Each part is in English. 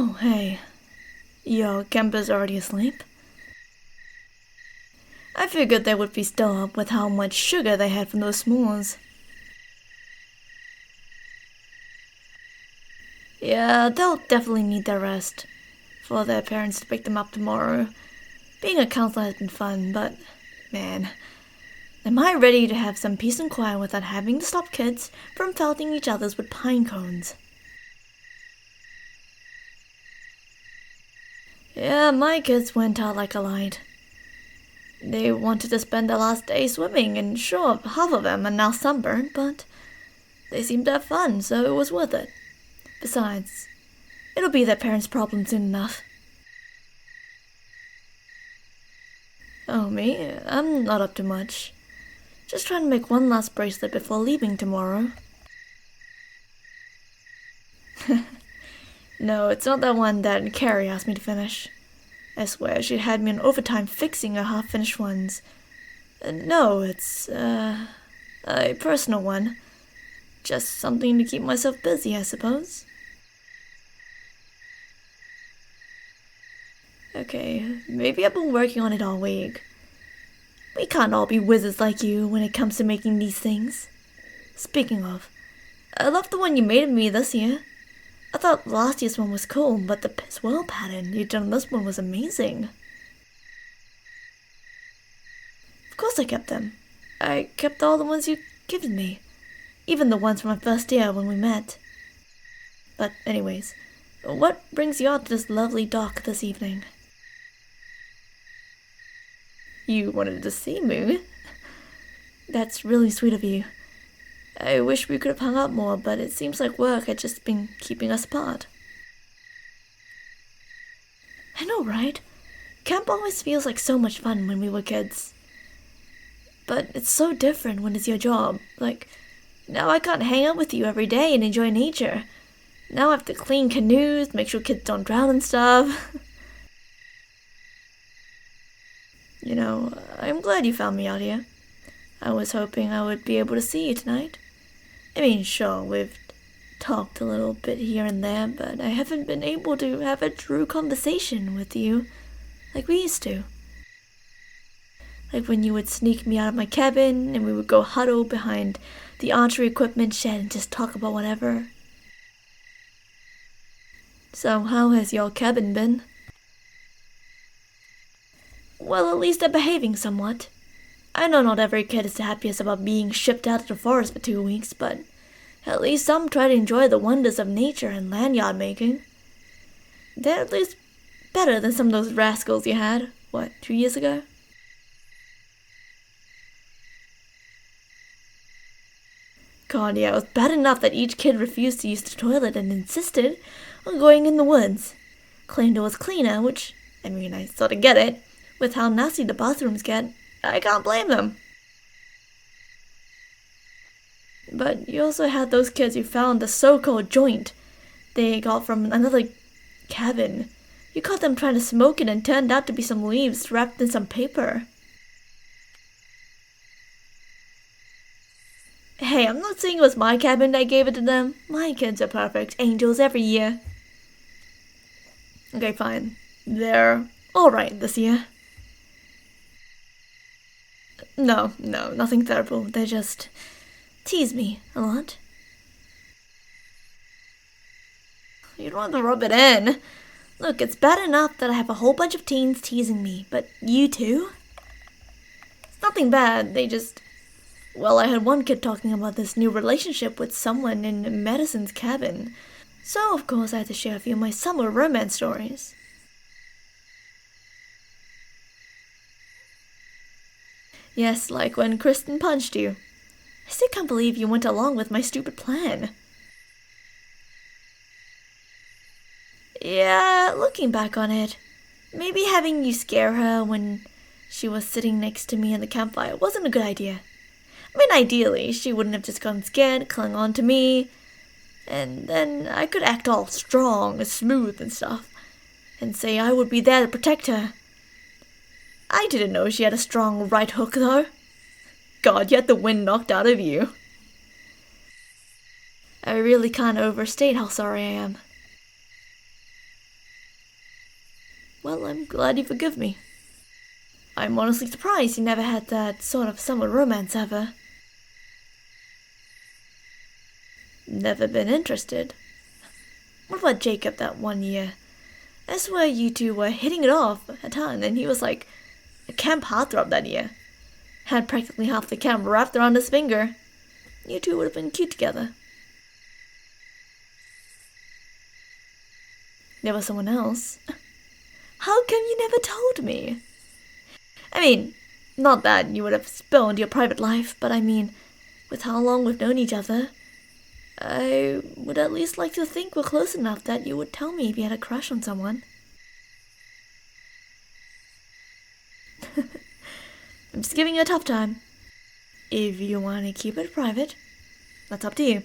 Oh, hey. Your camper's already asleep? I figured they would be still up with how much sugar they had from those s'mores. Yeah, they'll definitely need their rest for their parents to pick them up tomorrow. Being a counselor has been fun, but man, am I ready to have some peace and quiet without having to stop kids from pelting each other with pine cones. Yeah, my kids went out like a light. They wanted to spend their last day swimming, and sure, half of them are now sunburned, but they seemed to have fun, so it was worth it. Besides, it'll be their parents' problem soon enough. Oh, me? I'm not up to much. Just trying to make one last bracelet before leaving tomorrow. No, it's not that one that Carrie asked me to finish. I swear, she had me on overtime fixing her half-finished ones. No, it's, a personal one. Just something to keep myself busy, I suppose. Okay, maybe I've been working on it all week. We can't all be wizards like you when it comes to making these things. Speaking of, I love the one you made of me this year. I thought last year's one was cool, but the swirl pattern you done on this one was amazing. Of course I kept them. I kept all the ones you given me. Even the ones from my first year when we met. But anyways, what brings you out to this lovely dock this evening? You wanted to see me? That's really sweet of you. I wish we could have hung out more, but it seems like work had just been keeping us apart. I know, right? Camp always feels like so much fun when we were kids. But it's so different when it's your job. Like, now I can't hang out with you every day and enjoy nature. Now I have to clean canoes, make sure kids don't drown and stuff. You know, I'm glad you found me out here. I was hoping I would be able to see you tonight. I mean, sure, we've talked a little bit here and there, but I haven't been able to have a true conversation with you like we used to. Like when you would sneak me out of my cabin and we would go huddle behind the archery equipment shed and just talk about whatever. So how has your cabin been? Well, at least they're behaving somewhat. I know not every kid is the happiest about being shipped out to the forest for 2 weeks, but at least some try to enjoy the wonders of nature and lanyard making. They're at least better than some of those rascals you had, 2 years ago? God, yeah, it was bad enough that each kid refused to use the toilet and insisted on going in the woods. Claimed it was cleaner, which, I mean, I sort of get it. With how nasty the bathrooms get, I can't blame them. But you also had those kids who found the so-called joint they got from another cabin. You caught them trying to smoke it and turned out to be some leaves wrapped in some paper. Hey, I'm not saying it was my cabin that gave it to them. My kids are perfect. Angels every year. Okay, fine. They're alright this year. No, nothing terrible. They just tease me a lot. You don't have to rub it in. Look, it's bad enough that I have a whole bunch of teens teasing me, but you too? It's nothing bad, they just... Well, I had one kid talking about this new relationship with someone in Madison's cabin. So, of course, I had to share a few of my summer romance stories. Yes, like when Kristen punched you. I still can't believe you went along with my stupid plan. Yeah, looking back on it, maybe having you scare her when she was sitting next to me in the campfire wasn't a good idea. I mean, ideally, she wouldn't have just gotten scared, clung on to me, and then I could act all strong and smooth and stuff, and say I would be there to protect her. I didn't know she had a strong right hook, though. God, you had the wind knocked out of you. I really can't overstate how sorry I am. Well, I'm glad you forgive me. I'm honestly surprised you never had that sort of summer romance ever. Never been interested. What about Jacob that one year? I swear you two were hitting it off a ton, and he was like a camp heartthrob that year. Had practically half the camp wrapped around his finger. You two would have been cute together. There was someone else. How come you never told me? I mean, not that you would have spilled your private life, but I mean, with how long we've known each other, I would at least like to think we're close enough that you would tell me if you had a crush on someone. I'm just giving you a tough time. If you want to keep it private, that's up to you.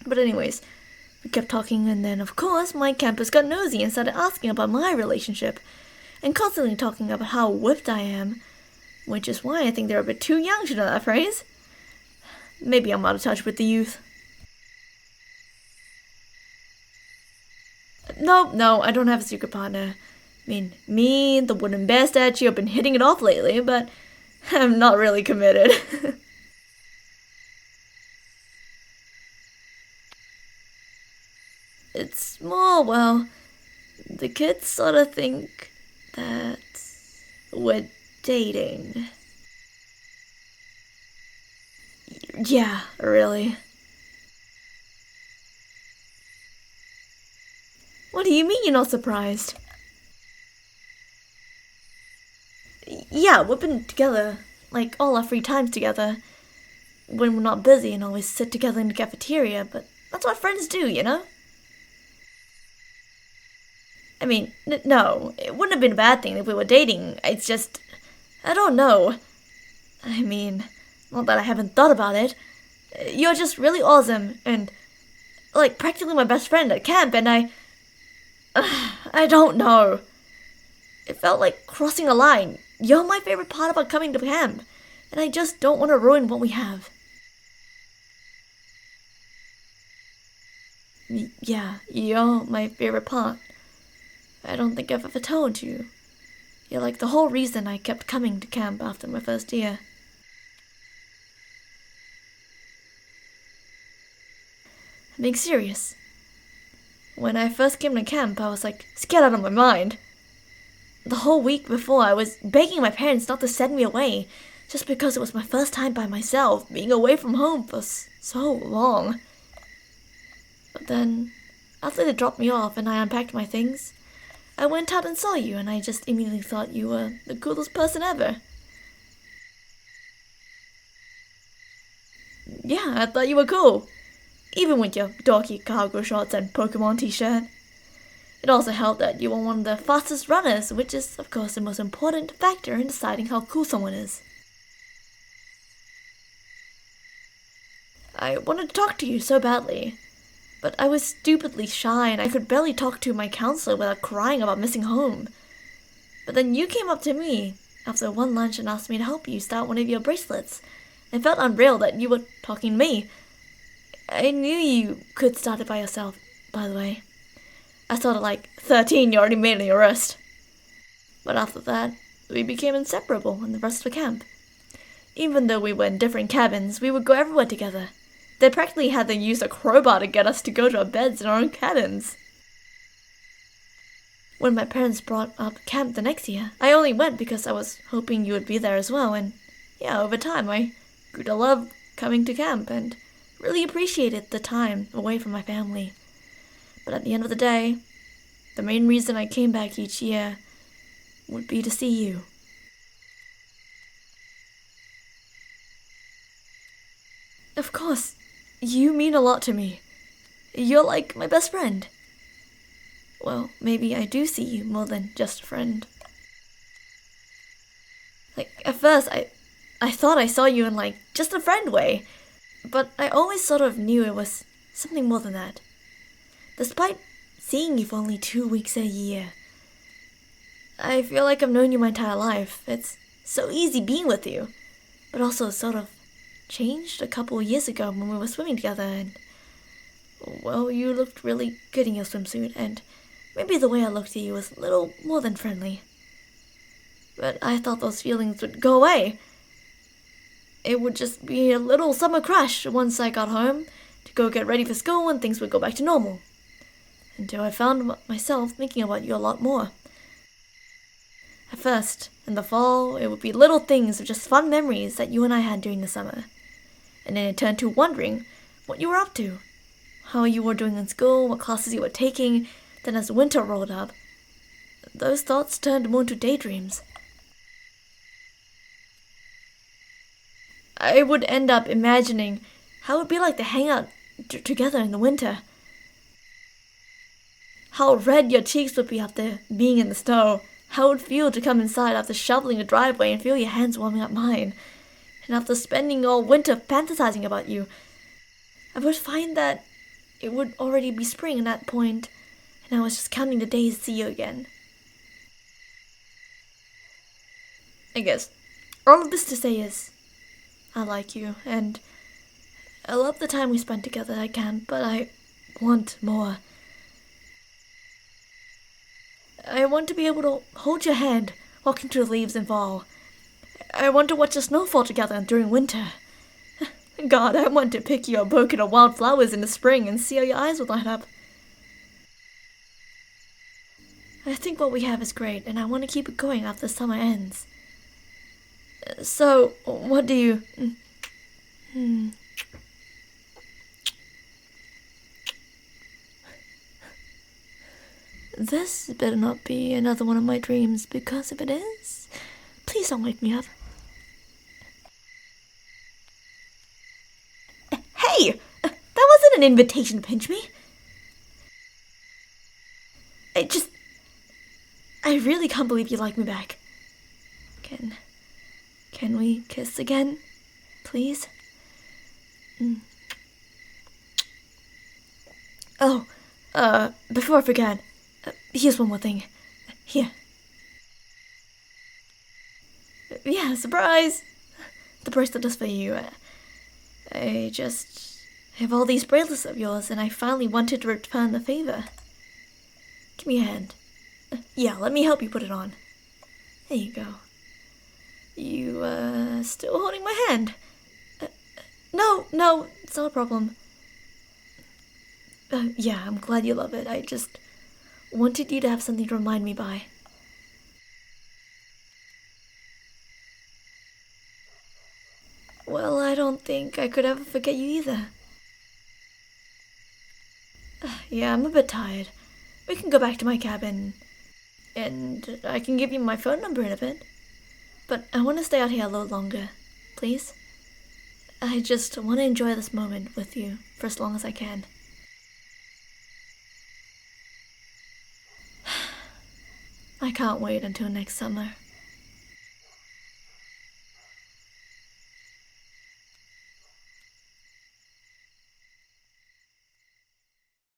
But anyways, we kept talking, and then of course my campus got nosy and started asking about my relationship, and constantly talking about how whipped I am, which is why I think they're a bit too young to know that phrase. Maybe I'm out of touch with the youth. No, I don't have a secret partner. I mean, me and the wooden bear statue have been hitting it off lately, but I'm not really committed. It's more, well, the kids sort of think that we're dating. Yeah, really. What do you mean you're not surprised? Yeah, we've been together, like all our free times together, when we're not busy and always sit together in the cafeteria, but that's what friends do, you know? I mean, no, it wouldn't have been a bad thing if we were dating, it's just, I don't know. I mean, not that I haven't thought about it. You're just really awesome, and, like, practically my best friend at camp, and I don't know. It felt like crossing a line. You're my favorite part about coming to camp, and I just don't want to ruin what we have. Yeah, you're my favorite part. I don't think I've ever told you. You're like the whole reason I kept coming to camp after my first year. I'm being serious. When I first came to camp, I was like scared out of my mind. The whole week before, I was begging my parents not to send me away, just because it was my first time by myself, being away from home for so long. But then, after they dropped me off and I unpacked my things, I went out and saw you, and I just immediately thought you were the coolest person ever. Yeah, I thought you were cool. Even with your dorky cargo shorts and Pokemon t-shirt. It also helped that you were one of the fastest runners, which is, of course, the most important factor in deciding how cool someone is. I wanted to talk to you so badly, but I was stupidly shy and I could barely talk to my counselor without crying about missing home. But then you came up to me after one lunch and asked me to help you start one of your bracelets. It felt unreal that you were talking to me. I knew you could start it by yourself, by the way. I started like 13, you already made your wrist. But after that, we became inseparable in the rest of the camp. Even though we were in different cabins, we would go everywhere together. They practically had to use a crowbar to get us to go to our beds in our own cabins. When my parents brought up camp the next year, I only went because I was hoping you would be there as well, and yeah, over time I grew to love coming to camp and really appreciated the time away from my family. But at the end of the day, the main reason I came back each year would be to see you. Of course, you mean a lot to me. You're like my best friend. Well, maybe I do see you more than just a friend. Like, at first, I thought I saw you in, like, just a friend way. But I always sort of knew it was something more than that. Despite seeing you for only 2 weeks a year, I feel like I've known you my entire life. It's so easy being with you. But also sort of changed a couple of years ago when we were swimming together and, well, you looked really good in your swimsuit, and Maybe the way I looked at you was a little more than friendly. But I thought those feelings would go away. It would just be a little summer crush once I got home to go get ready for school and things would go back to normal. Until I found myself thinking about you a lot more. At first, in the fall, it would be little things of just fun memories that you and I had during the summer. And then it turned to wondering what you were up to, how you were doing in school, what classes you were taking. Then as winter rolled up, those thoughts turned more into daydreams. I would end up imagining how it would be like to hang out together in the winter. How red your cheeks would be after being in the snow. How it would feel to come inside after shoveling a driveway and feel your hands warming up mine. And after spending all winter fantasizing about you, I would find that it would already be spring at that point, and I was just counting the days to see you again. I guess all of this to say is, I like you, and I love the time we spent together, I can, but I want more. I want to be able to hold your hand, walking through the leaves in fall. I want to watch the snow fall together during winter. God, I want to pick you a bouquet of wild flowers in the spring and see how your eyes would light up. I think what we have is great, and I want to keep it going after summer ends. So, what do you... This better not be another one of my dreams, because if it is, please don't wake me up. Hey! That wasn't an invitation to pinch me. I really can't believe you like me back. Can we kiss again? Please? Oh, before I forget, here's one more thing. Here. Yeah, surprise! The bracelet is for you. I just have all these bracelets of yours, and I finally wanted to return the favor. Give me a hand. Yeah, let me help you put it on. There you go. You, still holding my hand? No, it's not a problem. Yeah, I'm glad you love it. I just wanted you to have something to remind me by. Well, I don't think I could ever forget you either. Yeah, I'm a bit tired. We can go back to my cabin, and I can give you my phone number in a bit. But I want to stay out here a little longer, please. I just want to enjoy this moment with you for as long as I can. I can't wait until next summer.